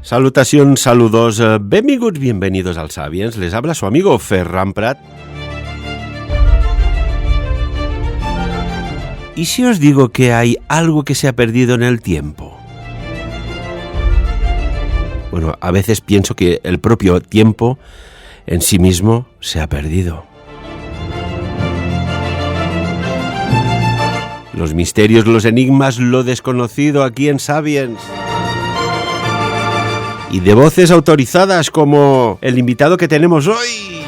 Salutacions, saludos, benvinguts, bienvenidos al Sapiens. Les habla su amigo Ferran Prat. ¿Y si os digo que hay algo que se ha perdido en el tiempo? Bueno, a veces pienso que el propio tiempo en sí mismo se ha perdido. Los misterios, los enigmas, lo desconocido aquí en Sapiens. Y de voces autorizadas como el invitado que tenemos hoy,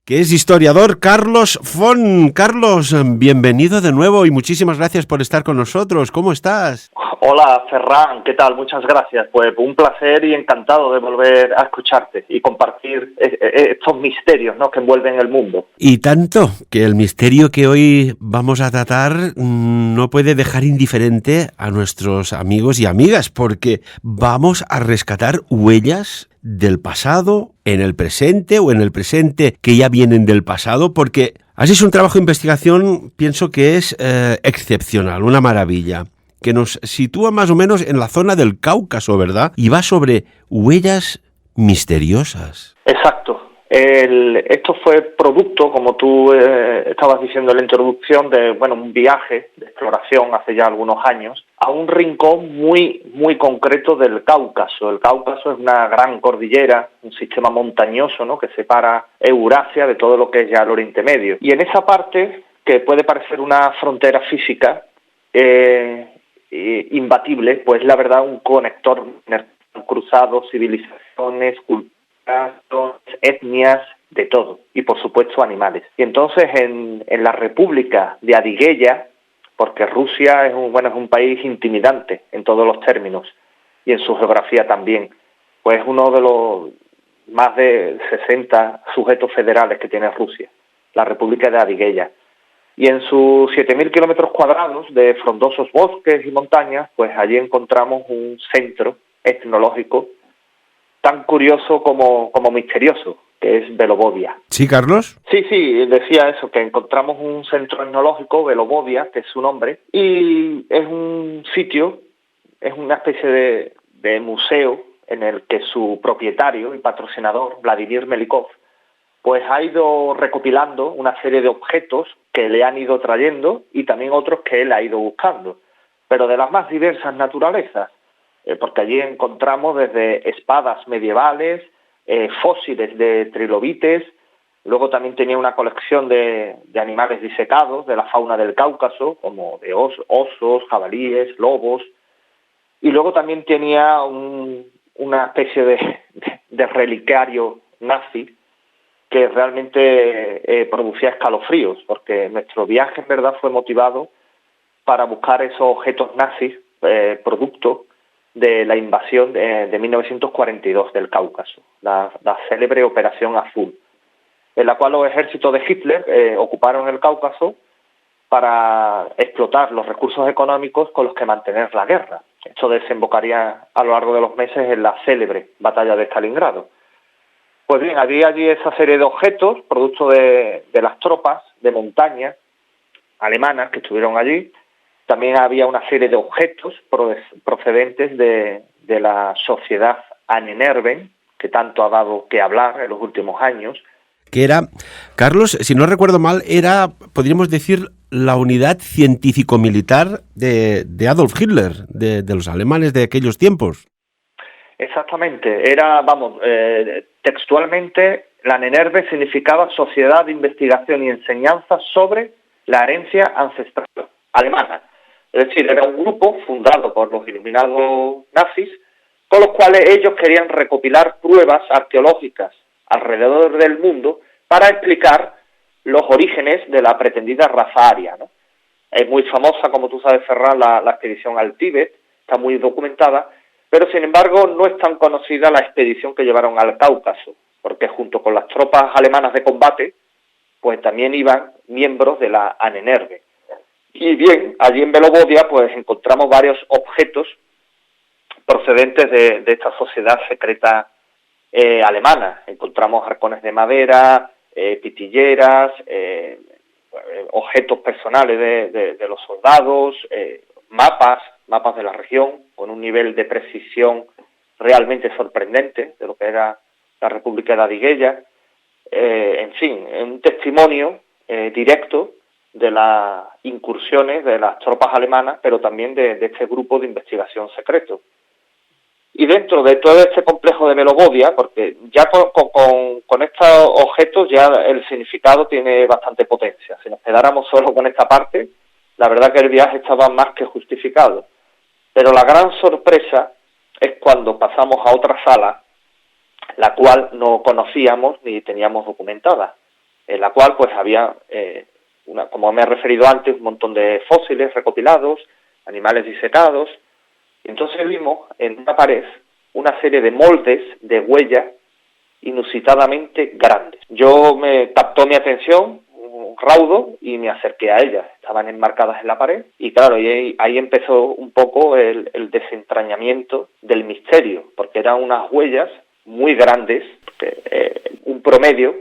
que es historiador Carlos Font. Carlos, bienvenido de nuevo y muchísimas gracias por estar con nosotros. ¿Cómo estás? Hola, Ferran, ¿qué tal? Muchas gracias. Pues un placer y encantado de volver a escucharte y compartir estos misterios, ¿no?, que envuelven el mundo. Y tanto que el misterio que hoy vamos a tratar no puede dejar indiferente a nuestros amigos y amigas, porque vamos a rescatar huellas del pasado en el presente o en el presente que ya vienen del pasado, porque así es un trabajo de investigación, pienso que es excepcional, una maravilla, que nos sitúa más o menos en la zona del Cáucaso, ¿verdad? Y va sobre huellas misteriosas. Exacto. Esto fue producto, como tú estabas diciendo en la introducción, de un viaje de exploración hace ya algunos años a un rincón muy, muy concreto del Cáucaso. El Cáucaso es una gran cordillera, un sistema montañoso, ¿no?, que separa Eurasia de todo lo que es ya el Oriente Medio. Y en esa parte, que puede parecer una frontera física imbatible, pues la verdad un conector cruzado, civilizaciones, culturas, etnias, de todo, y por supuesto animales. Y entonces en la República de Adigueya, porque Rusia es un país intimidante en todos los términos y en su geografía también, pues uno de los más de 60 sujetos federales que tiene Rusia, la República de Adigueya. Y en sus 7.000 kilómetros cuadrados de frondosos bosques y montañas, pues allí encontramos un centro etnológico tan curioso como misterioso, que es Belobodia. ¿Sí, Carlos? Sí, decía eso, que encontramos un centro etnológico, Belobodia, que es su nombre, y es un sitio, es una especie de museo en el que su propietario y patrocinador, Vladimir Melikov, pues ha ido recopilando una serie de objetos que le han ido trayendo y también otros que él ha ido buscando, pero de las más diversas naturalezas, porque allí encontramos desde espadas medievales, fósiles de trilobites, luego también tenía una colección de animales disecados de la fauna del Cáucaso, como de osos, jabalíes, lobos, y luego también tenía una especie de relicario nazi que realmente producía escalofríos, porque nuestro viaje en verdad fue motivado para buscar esos objetos nazis, producto de la invasión de 1942 del Cáucaso, la célebre Operación Azul, en la cual los ejércitos de Hitler ocuparon el Cáucaso para explotar los recursos económicos con los que mantener la guerra. Esto desembocaría a lo largo de los meses en la célebre batalla de Stalingrado. Pues bien, había allí esa serie de objetos, producto de las tropas de montaña alemanas que estuvieron allí. También había una serie de objetos procedentes de la sociedad Ahnenerbe, que tanto ha dado que hablar en los últimos años. Que era, Carlos, si no recuerdo mal, era, podríamos decir, la unidad científico-militar de Adolf Hitler, de los alemanes de aquellos tiempos. Exactamente, era, textualmente, la Ahnenerbe significaba Sociedad de Investigación y Enseñanza sobre la Herencia Ancestral Alemana. Es decir, era un grupo fundado por los iluminados nazis, con los cuales ellos querían recopilar pruebas arqueológicas alrededor del mundo para explicar los orígenes de la pretendida raza aria, ¿no? Es muy famosa, como tú sabes, Ferran, la expedición al Tíbet, está muy documentada, pero sin embargo no es tan conocida la expedición que llevaron al Cáucaso, porque junto con las tropas alemanas de combate, pues también iban miembros de la Ahnenerbe. Y bien, allí en Belobodia pues encontramos varios objetos procedentes de esta sociedad secreta alemana. Encontramos arcones de madera, pitilleras, objetos personales de los soldados, mapas de la región, con un nivel de precisión realmente sorprendente de lo que era la República de Adigueya. En fin, un testimonio directo de las incursiones de las tropas alemanas, pero también de este grupo de investigación secreto. Y dentro de todo este complejo de Belogovia, porque ya con estos objetos ya el significado tiene bastante potencia. Si nos quedáramos solo con esta parte, la verdad que el viaje estaba más que justificado. Pero la gran sorpresa es cuando pasamos a otra sala, la cual no conocíamos ni teníamos documentada, en la cual pues había, como me he referido antes, un montón de fósiles recopilados, animales disecados, y entonces vimos en una pared una serie de moldes de huellas inusitadamente grandes. Me captó mi atención un raudo y me acerqué a ellas. Estaban enmarcadas en la pared y claro, ahí empezó un poco el desentrañamiento del misterio, porque eran unas huellas muy grandes, un promedio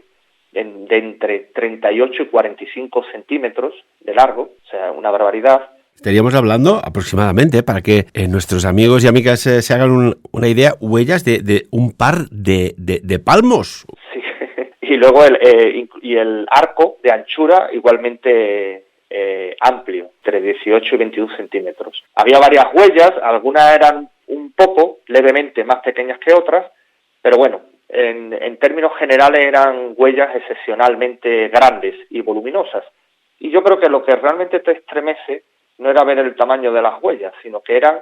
de entre 38 y 45 centímetros de largo, o sea, una barbaridad. Estaríamos hablando aproximadamente, para que nuestros amigos y amigas se hagan una idea, huellas de un par de palmos. Sí, y luego el arco de anchura igualmente amplio, entre 18 y 21 centímetros. Había varias huellas, algunas eran un poco, levemente más pequeñas que otras, pero bueno, en términos generales eran huellas excepcionalmente grandes y voluminosas. Y yo creo que lo que realmente te estremece no era ver el tamaño de las huellas, sino que eran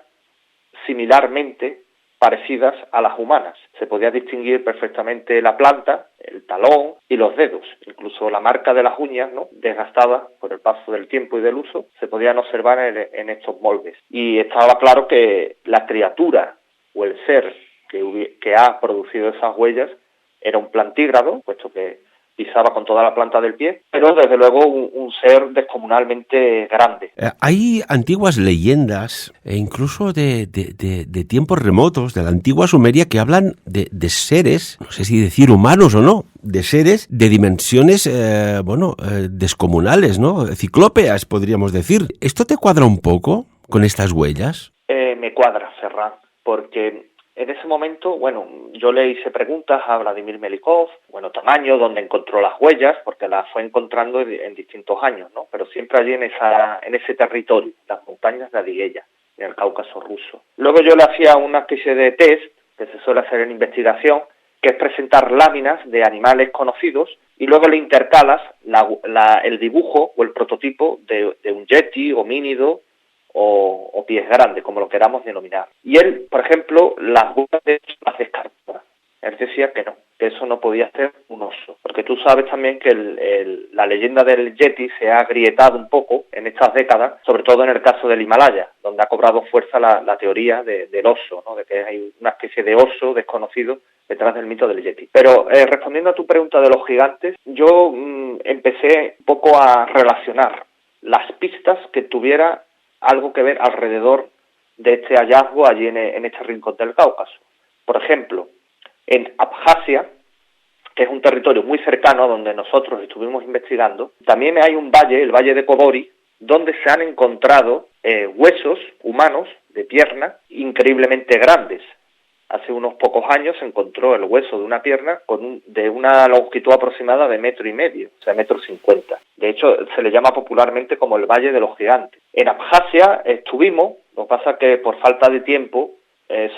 similarmente parecidas a las humanas. Se podía distinguir perfectamente la planta, el talón y los dedos. Incluso la marca de las uñas, ¿no?, desgastadas por el paso del tiempo y del uso, se podían observar en estos moldes. Y estaba claro que la criatura o el ser que ha producido esas huellas era un plantígrado, puesto que pisaba con toda la planta del pie, pero desde luego un ser descomunalmente grande. Hay antiguas leyendas, e incluso de tiempos remotos, de la antigua Sumeria, que hablan de seres, no sé si decir humanos o no, de seres de dimensiones, descomunales, ¿no? Ciclópeas, podríamos decir. ¿Esto te cuadra un poco con estas huellas? Me cuadra, Ferran, porque en ese momento, yo le hice preguntas a Vladimir Melikov, tamaño, dónde encontró las huellas, porque las fue encontrando en distintos años, ¿no? Pero siempre allí en ese territorio, las montañas de Adigueya, en el Cáucaso ruso. Luego yo le hacía una especie de test, que se suele hacer en investigación, que es presentar láminas de animales conocidos y luego le intercalas el dibujo o el prototipo de un yeti, homínido, o pies grandes, como lo queramos denominar. Y él, por ejemplo, las huellas las descartaba. Él decía que no, que eso no podía ser un oso. Porque tú sabes también que la leyenda del Yeti se ha agrietado un poco en estas décadas, sobre todo en el caso del Himalaya, donde ha cobrado fuerza la teoría del oso, ¿no?, de que hay una especie de oso desconocido detrás del mito del Yeti. Pero respondiendo a tu pregunta de los gigantes, yo empecé un poco a relacionar las pistas que tuviera algo que ver alrededor de este hallazgo allí en este rincón del Cáucaso. Por ejemplo, en Abjasia, que es un territorio muy cercano a donde nosotros estuvimos investigando, también hay un valle, el valle de Kodori, donde se han encontrado huesos humanos de pierna increíblemente grandes. Hace unos pocos años se encontró el hueso de una pierna de una longitud aproximada de 1,5 metros, o sea, 1,50 metros. De hecho, se le llama popularmente como el Valle de los Gigantes. En Abjasia estuvimos, lo que pasa es que por falta de tiempo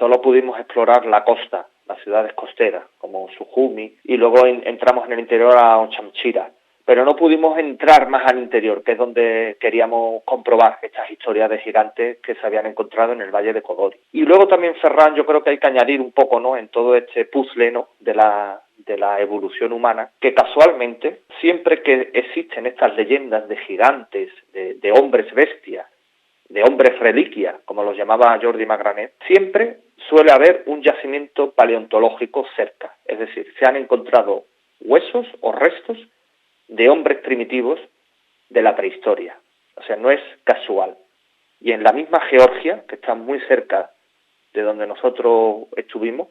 solo pudimos explorar la costa, las ciudades costeras, como Sujumi, y luego entramos en el interior a Ochamchira. Pero no pudimos entrar más al interior, que es donde queríamos comprobar estas historias de gigantes que se habían encontrado en el Valle de Kodori. Y luego también, Ferran, yo creo que hay que añadir un poco, ¿no?, en todo este puzzle, ¿no?, de la evolución humana, que casualmente, siempre que existen estas leyendas de gigantes, de hombres bestias, de hombres reliquia, como los llamaba Jordi Magranet, siempre suele haber un yacimiento paleontológico cerca. Es decir, se han encontrado huesos o restos de hombres primitivos de la prehistoria. O sea, no es casual. Y en la misma Georgia, que está muy cerca de donde nosotros estuvimos,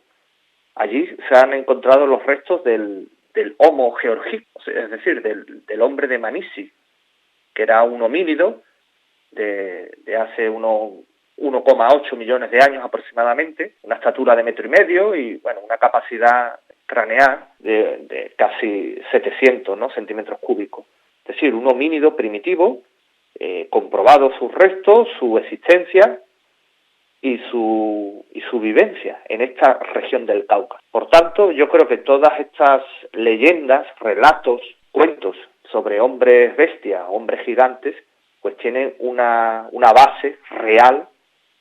allí se han encontrado los restos del Homo georgico, es decir, del hombre de Manisi, que era un homínido de hace unos 1,8 millones de años aproximadamente, una estatura de 1,5 metros y bueno, una capacidad craneal de casi 700, ¿no?, centímetros cúbicos. Es decir, un homínido primitivo, comprobado sus restos, su existencia y su vivencia en esta región del Cáucaso. Por tanto, yo creo que todas estas leyendas, relatos, cuentos sobre hombres bestias, hombres gigantes, pues tienen una base real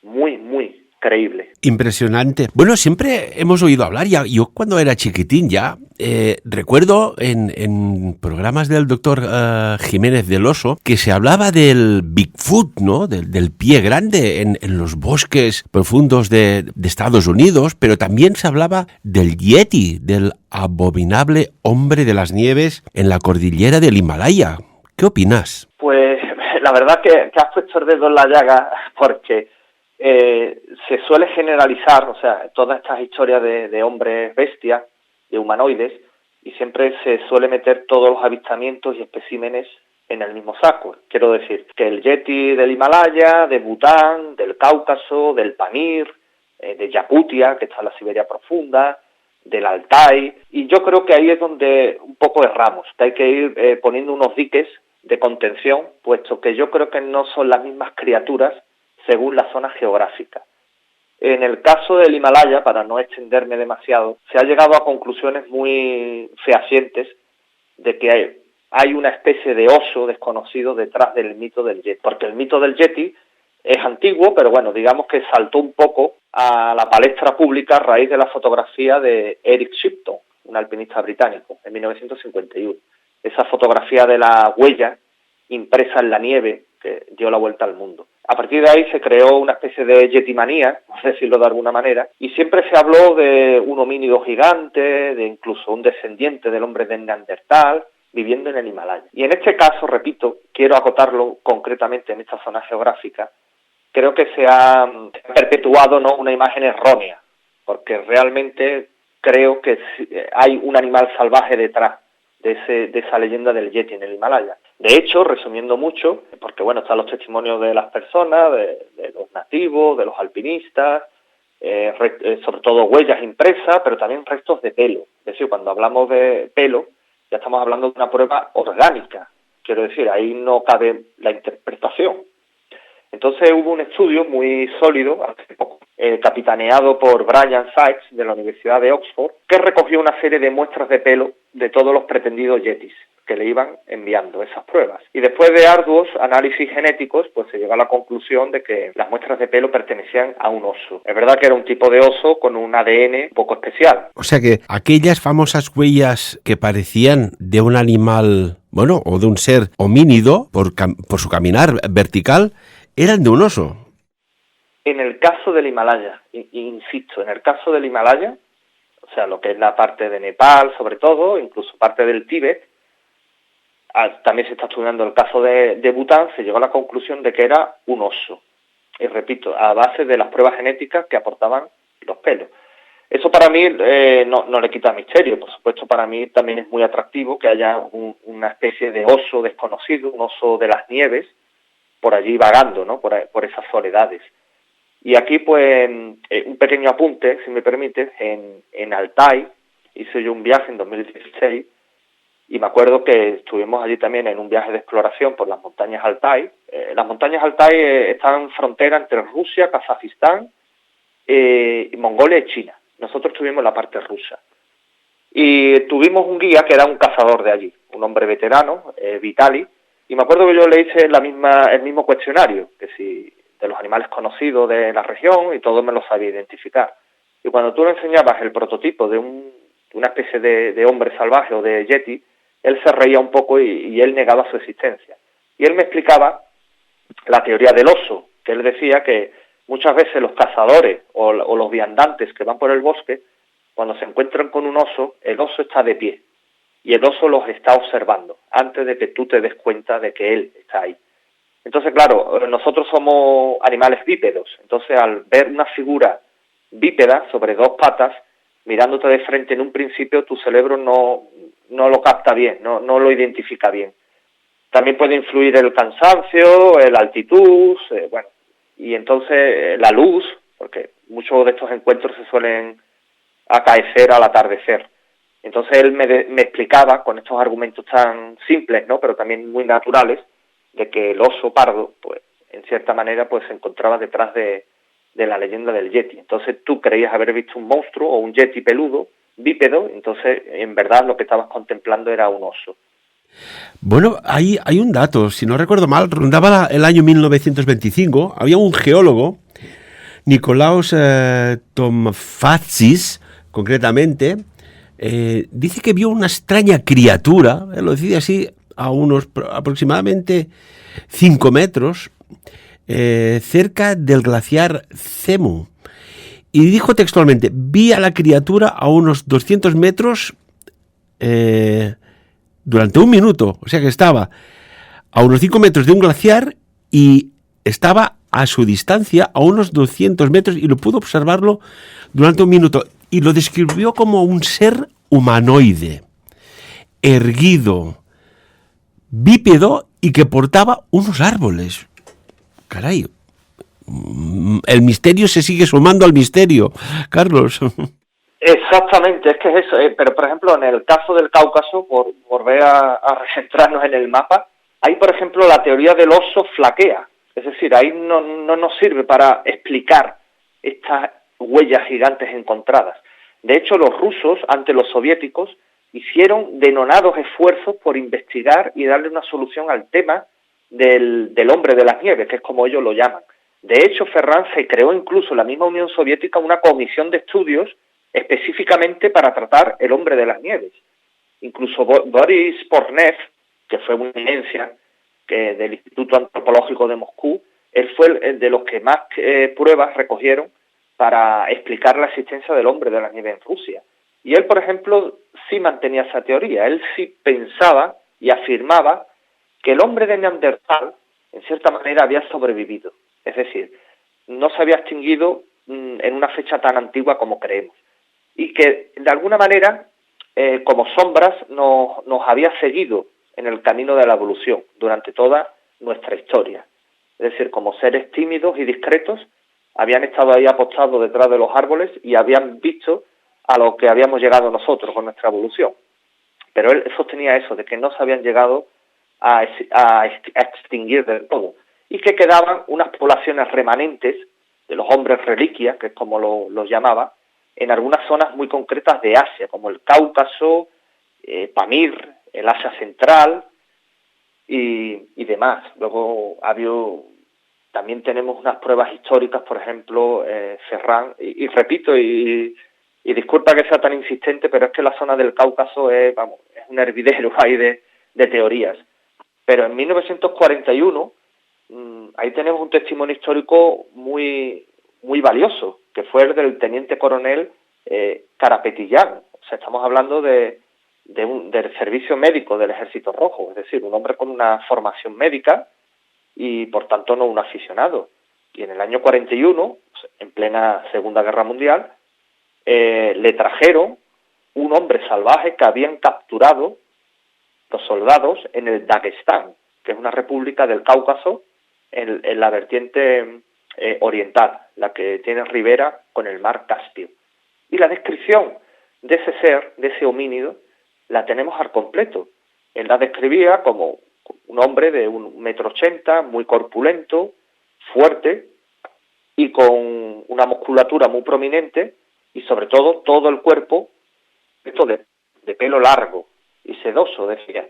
muy, muy creíble. Impresionante. Bueno, siempre hemos oído hablar, yo cuando era chiquitín ya, recuerdo en programas del doctor Jiménez del Oso, que se hablaba del Bigfoot, ¿no? Del pie grande en los bosques profundos de Estados Unidos, pero también se hablaba del Yeti, del abominable hombre de las nieves en la cordillera del Himalaya. ¿Qué opinas? Pues la verdad que has puesto el dedo en la llaga, porque se suele generalizar, o sea, todas estas historias de hombres bestias, de humanoides, y siempre se suele meter todos los avistamientos y especímenes en el mismo saco. Quiero decir, que el Yeti del Himalaya, de Bután, del Cáucaso, del Pamir, de Yakutia, que está en la Siberia profunda, del Altai, y yo creo que ahí es donde un poco erramos, que hay que ir poniendo unos diques de contención, puesto que yo creo que no son las mismas criaturas según la zona geográfica. En el caso del Himalaya, para no extenderme demasiado, se ha llegado a conclusiones muy fehacientes de que hay una especie de oso desconocido detrás del mito del Yeti, porque el mito del Yeti es antiguo, pero bueno, digamos que saltó un poco a la palestra pública a raíz de la fotografía de Eric Shipton, un alpinista británico, en 1951. Esa fotografía de la huella impresa en la nieve que dio la vuelta al mundo. A partir de ahí se creó una especie de yetimanía, por decirlo de alguna manera, y siempre se habló de un homínido gigante, de incluso un descendiente del hombre de Neandertal, viviendo en el Himalaya. Y en este caso, repito, quiero acotarlo concretamente en esta zona geográfica, creo que se ha perpetuado, ¿no?, una imagen errónea, porque realmente creo que hay un animal salvaje detrás de esa leyenda del Yeti en el Himalaya. De hecho, resumiendo mucho, porque bueno, están los testimonios de las personas, de los nativos, de los alpinistas, sobre todo huellas impresas, pero también restos de pelo. Es decir, cuando hablamos de pelo, ya estamos hablando de una prueba orgánica. Quiero decir, ahí no cabe la interpretación. Entonces hubo un estudio muy sólido, hace poco, capitaneado por Brian Sykes de la Universidad de Oxford, que recogió una serie de muestras de pelo de todos los pretendidos yetis que le iban enviando esas pruebas. Y después de arduos análisis genéticos, pues se llegó a la conclusión de que las muestras de pelo pertenecían a un oso. Es verdad que era un tipo de oso con un ADN un poco especial. O sea que aquellas famosas huellas que parecían de un animal, bueno, o de un ser homínido por su caminar vertical, eran de un oso. En el caso del Himalaya, insisto, en el caso del Himalaya, o sea, lo que es la parte de Nepal, sobre todo, incluso parte del Tíbet, también se está estudiando el caso de Bután, se llegó a la conclusión de que era un oso. Y repito, a base de las pruebas genéticas que aportaban los pelos. Eso para mí no le quita misterio. Por supuesto, para mí también es muy atractivo que haya una especie de oso desconocido, un oso de las nieves, por allí vagando, ¿no?, por esas soledades. Y aquí, pues, un pequeño apunte, si me permites, en Altai, hice yo un viaje en 2016, y me acuerdo que estuvimos allí también en un viaje de exploración por las montañas Altai. Las montañas Altai están en frontera entre Rusia, Kazajistán, Mongolia y China. Nosotros estuvimos en la parte rusa. Y tuvimos un guía que era un cazador de allí, un hombre veterano, Vitali, y me acuerdo que yo le hice el mismo cuestionario, que si de los animales conocidos de la región, y todo me lo sabía identificar. Y cuando tú le enseñabas el prototipo de una especie de hombre salvaje o de yeti, él se reía un poco y él negaba su existencia. Y él me explicaba la teoría del oso, que él decía que muchas veces los cazadores o los viandantes que van por el bosque, cuando se encuentran con un oso, el oso está de pie y el oso los está observando antes de que tú te des cuenta de que él está ahí. Entonces, claro, nosotros somos animales bípedos, entonces al ver una figura bípeda sobre dos patas, mirándote de frente en un principio, tu cerebro no lo capta bien, no lo identifica bien. También puede influir el cansancio, la altitud, bueno, y entonces la luz, porque muchos de estos encuentros se suelen acaecer al atardecer. Entonces él me explicaba con estos argumentos tan simples, ¿no?, pero también muy naturales, de que el oso pardo, pues, en cierta manera, pues se encontraba detrás de la leyenda del Yeti. Entonces tú creías haber visto un monstruo o un Yeti peludo, bípedo, entonces en verdad lo que estabas contemplando era un oso. Bueno, hay un dato, si no recuerdo mal, rondaba el año 1925, había un geólogo, Nikolaos Tomfazis, concretamente, dice que vio una extraña criatura, lo decía así, a unos aproximadamente 5 metros, cerca del glaciar Zemu. Y dijo textualmente, vi a la criatura a unos 200 metros durante un minuto. O sea que estaba a unos 5 metros de un glaciar y estaba a su distancia a unos 200 metros y lo pudo observarlo durante un minuto. Y lo describió como un ser humanoide, erguido, bípedo y que portaba unos árboles. Caray, el misterio se sigue sumando al misterio, Carlos. Exactamente, es que es eso. Pero, por ejemplo, en el caso del Cáucaso, por volver a recentrarnos en el mapa, ahí, por ejemplo, la teoría del oso flaquea. Es decir, ahí no nos sirve para explicar estas huellas gigantes encontradas. De hecho, los rusos, ante los soviéticos, hicieron denodados esfuerzos por investigar y darle una solución al tema del hombre de las nieves, que es como ellos lo llaman. De hecho, Ferran, se creó incluso en la misma Unión Soviética una comisión de estudios específicamente para tratar el hombre de las nieves. Incluso Boris Pornev, que fue una eminencia del Instituto Antropológico de Moscú, él fue el de los que más pruebas recogieron para explicar la existencia del hombre de las nieves en Rusia. Y él, por ejemplo, sí mantenía esa teoría. Él sí pensaba y afirmaba que el hombre de Neandertal, en cierta manera, había sobrevivido. Es decir, no se había extinguido en una fecha tan antigua como creemos. Y que, de alguna manera, como sombras, nos había seguido en el camino de la evolución durante toda nuestra historia. Es decir, como seres tímidos y discretos, habían estado ahí apostados detrás de los árboles y habían visto a lo que habíamos llegado nosotros con nuestra evolución. Pero él sostenía eso, de que no se habían llegado a extinguir del todo, y que quedaban unas poblaciones remanentes de los hombres reliquias, que es como los llamaba, en algunas zonas muy concretas de Asia, como el Cáucaso, Pamir, el Asia Central y demás. Luego también tenemos unas pruebas históricas, por ejemplo, Ferran, y repito, y disculpa que sea tan insistente, pero es que la zona del Cáucaso es un hervidero ahí de teorías. Pero en 1941, ahí tenemos un testimonio histórico muy, muy valioso, que fue el del teniente coronel Karapetyan. O sea, estamos hablando del servicio médico del Ejército Rojo, es decir, un hombre con una formación médica y, por tanto, no un aficionado. Y en el año 41, en plena Segunda Guerra Mundial, le trajeron un hombre salvaje que habían capturado los soldados en el Dagestán, que es una república del Cáucaso en la vertiente oriental, la que tiene ribera con el mar Caspio. Y la descripción de ese ser, de ese homínido, la tenemos al completo. Él la describía como un hombre de 1,80 m, muy corpulento, fuerte y con una musculatura muy prominente y sobre todo el cuerpo esto de pelo largo y sedoso, decía.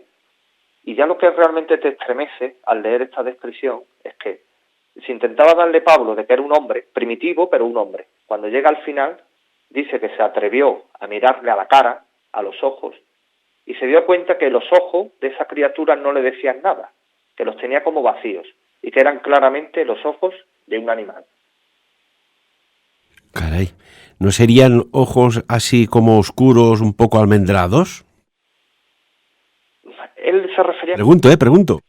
Y ya lo que realmente te estremece al leer esta descripción es que se intentaba darle Pablo de que era un hombre, primitivo, pero un hombre. Cuando llega al final, dice que se atrevió a mirarle a la cara, a los ojos, y se dio cuenta que los ojos de esa criatura no le decían nada, que los tenía como vacíos, y que eran claramente los ojos de un animal. Caray, ¿no serían ojos así como oscuros, un poco almendrados? Él se refería... Pregunto.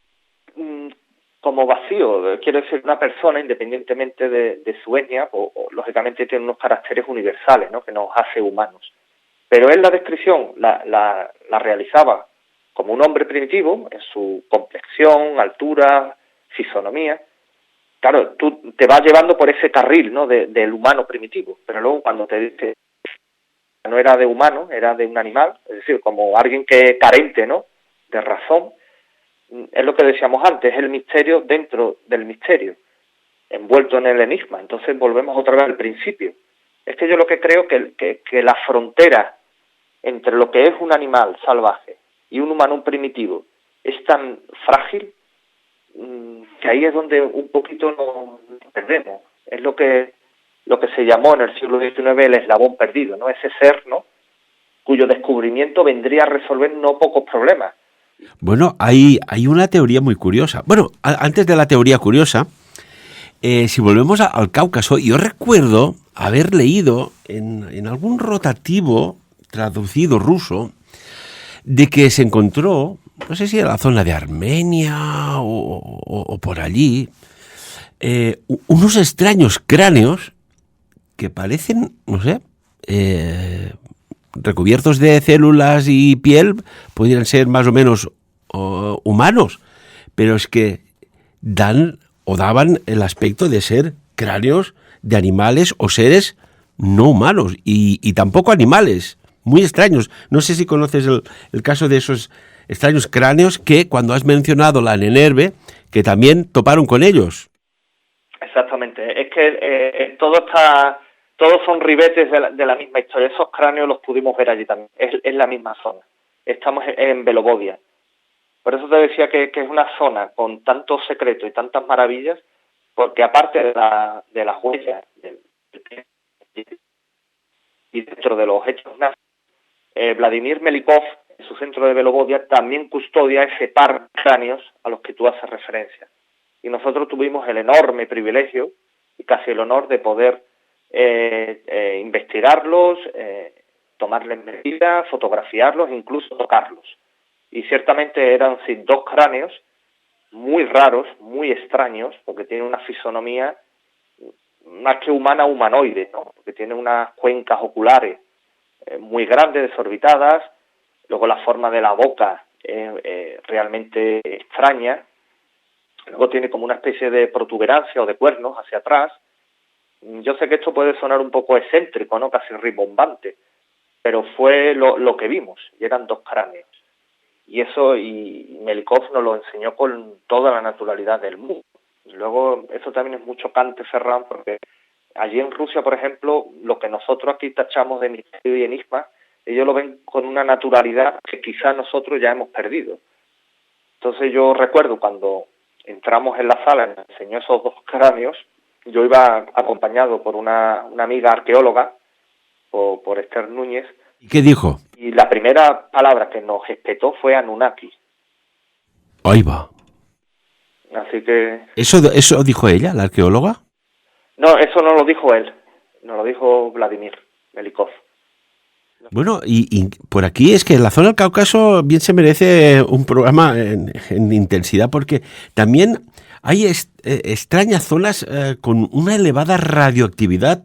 Como vacío, quiero decir, una persona, independientemente de su etnia, o lógicamente tiene unos caracteres universales, ¿no?, que nos hace humanos. Pero él la descripción la realizaba como un hombre primitivo, en su complexión, altura, fisonomía. Claro, tú te vas llevando por ese carril, ¿no?, del humano primitivo, pero luego cuando te dice no era de humano, era de un animal, es decir, como alguien que es carente, ¿no?, de razón, es lo que decíamos antes, es el misterio dentro del misterio, envuelto en el enigma. Entonces volvemos otra vez al principio. Es que yo lo que creo que la frontera entre lo que es un animal salvaje y un humano primitivo es tan frágil que ahí es donde un poquito nos perdemos. Es lo que se llamó en el siglo XIX el eslabón perdido, ¿no? Ese ser, ¿no?, cuyo descubrimiento vendría a resolver no pocos problemas. Bueno, hay una teoría muy curiosa. Bueno, antes de la teoría curiosa, si volvemos al Cáucaso, yo recuerdo haber leído en algún rotativo traducido ruso de que se encontró, no sé si en la zona de Armenia o por allí, unos extraños cráneos que parecen, no sé, recubiertos de células y piel, podrían ser más o menos humanos, pero es que dan o daban el aspecto de ser cráneos de animales o seres no humanos y tampoco animales, muy extraños. No sé si conoces el caso de esos extraños cráneos que cuando has mencionado la Nenerve, que también toparon con ellos. Exactamente, es que todos son ribetes de la misma historia. Esos cráneos los pudimos ver allí también, es la misma zona. Estamos en Belovodia. Por eso te decía que es una zona con tantos secretos y tantas maravillas, porque aparte de las huellas y dentro de los hechos nazis, Vladimir Melikov, en su centro de Belovodia, también custodia ese par de cráneos a los que tú haces referencia. Y nosotros tuvimos el enorme privilegio y casi el honor de poder investigarlos, tomarles medidas, fotografiarlos e incluso tocarlos. Y ciertamente eran sí, dos cráneos muy raros, muy extraños, porque tienen una fisonomía más que humana, humanoide, ¿no? Porque tienen unas cuencas oculares muy grandes, desorbitadas, luego la forma de la boca realmente extraña, luego tiene como una especie de protuberancia o de cuernos hacia atrás. Yo sé que esto puede sonar un poco excéntrico, ¿no?, casi rimbombante, pero fue lo que vimos, y eran dos cráneos. Y eso, y Melikov nos lo enseñó con toda la naturalidad del mundo. Luego, eso también es muy chocante, Ferran, porque allí en Rusia, por ejemplo, lo que nosotros aquí tachamos de misterio y enigma, ellos lo ven con una naturalidad que quizás nosotros ya hemos perdido. Entonces yo recuerdo cuando entramos en la sala y me enseñó esos dos cráneos, yo iba acompañado por una amiga arqueóloga, por Esther Núñez. ¿Y qué dijo? Y la primera palabra que nos espetó fue Anunnaki. Ahí va. Así que... ¿Eso dijo ella, la arqueóloga? No, eso no lo dijo él, no lo dijo Vladimir Melikov. Bueno, y por aquí es que la zona del Cáucaso bien se merece un programa en intensidad, porque también hay extrañas zonas con una elevada radioactividad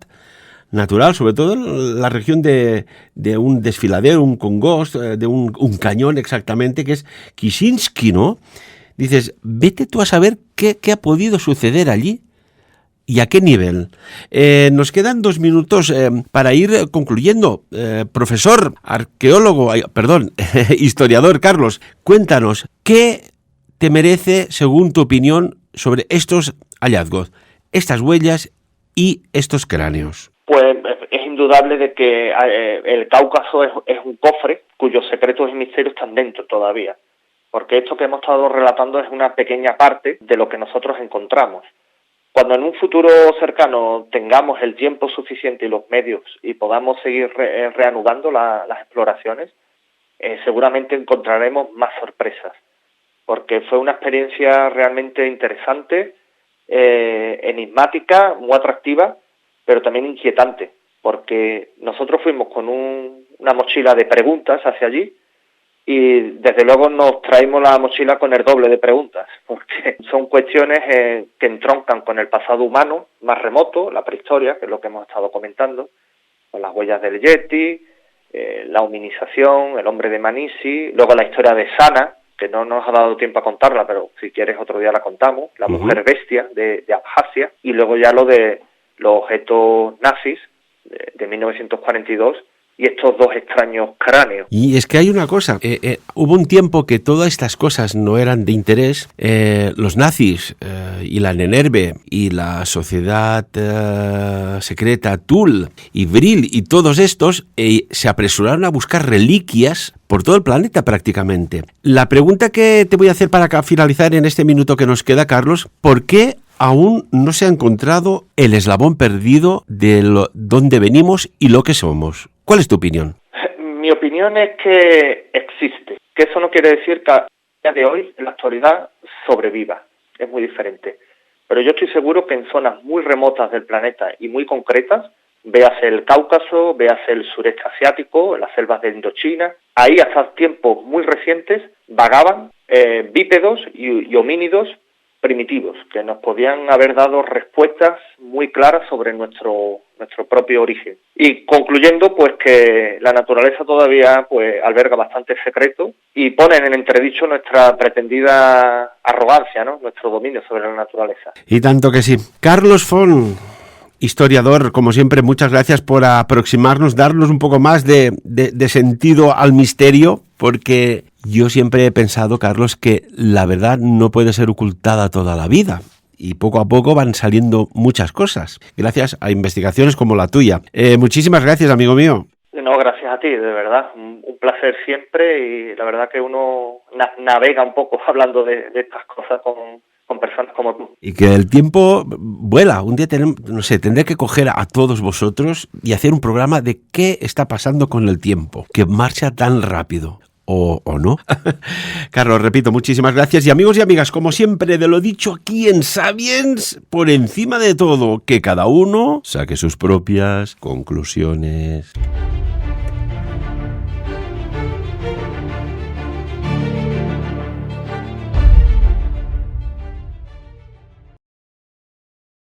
natural, sobre todo en la región de un desfiladero, un congost, de un cañón exactamente, que es Kishinsky, ¿no? Dices, vete tú a saber qué ha podido suceder allí. ¿Y a qué nivel? Nos quedan 2 minutos para ir concluyendo. Profesor, arqueólogo, historiador, Carlos, cuéntanos, ¿qué te merece, según tu opinión, sobre estos hallazgos, estas huellas y estos cráneos? Pues es indudable de que el Cáucaso es un cofre cuyos secretos y misterios están dentro todavía, porque esto que hemos estado relatando es una pequeña parte de lo que nosotros encontramos. Cuando en un futuro cercano tengamos el tiempo suficiente y los medios y podamos seguir reanudando las exploraciones, seguramente encontraremos más sorpresas, porque fue una experiencia realmente interesante, enigmática, muy atractiva, pero también inquietante, porque nosotros fuimos con una mochila de preguntas hacia allí, y desde luego nos traímos la mochila con el doble de preguntas, porque son cuestiones que entroncan con el pasado humano más remoto, la prehistoria, que es lo que hemos estado comentando, con las huellas del Yeti, la hominización, el hombre de Manisi, luego la historia de Sana, que no nos ha dado tiempo a contarla, pero si quieres otro día la contamos, la mujer bestia de Abjasia, y luego ya lo de los objetos nazis de 1942, y estos dos extraños cráneos. Y es que hay una cosa, hubo un tiempo que todas estas cosas no eran de interés. Los nazis y la Nenerve y la sociedad secreta Thule y Vril y todos estos se apresuraron a buscar reliquias por todo el planeta prácticamente. La pregunta que te voy a hacer para finalizar en este minuto que nos queda, Carlos, ¿por qué aún no se ha encontrado el eslabón perdido de dónde venimos y lo que somos? ¿Cuál es tu opinión? Mi opinión es que existe, que eso no quiere decir que a día de hoy, en la actualidad, sobreviva. Es muy diferente. Pero yo estoy seguro que en zonas muy remotas del planeta y muy concretas, véase el Cáucaso, véase el sureste asiático, las selvas de Indochina, ahí hasta tiempos muy recientes vagaban bípedos y homínidos primitivos, que nos podían haber dado respuestas muy claras sobre nuestro propio origen. Y concluyendo, pues que la naturaleza todavía pues alberga bastantes secretos y ponen en entredicho nuestra pretendida arrogancia, ¿no? Nuestro dominio sobre la naturaleza. Y tanto que sí. Carlos Font, historiador, como siempre, muchas gracias por aproximarnos, darnos un poco más de sentido al misterio, porque yo siempre he pensado, Carlos, que la verdad no puede ser ocultada toda la vida. Y poco a poco van saliendo muchas cosas, gracias a investigaciones como la tuya. Muchísimas gracias, amigo mío. No, gracias a ti, de verdad. Un placer siempre y la verdad que uno navega un poco hablando de estas cosas con personas como tú. Y que el tiempo vuela. Un día tendré que coger a todos vosotros y hacer un programa de qué está pasando con el tiempo, que marcha tan rápido. ¿O no? Carlos, repito, muchísimas gracias. Y amigos y amigas, como siempre, de lo dicho aquí en Sapiens, por encima de todo, que cada uno saque sus propias conclusiones.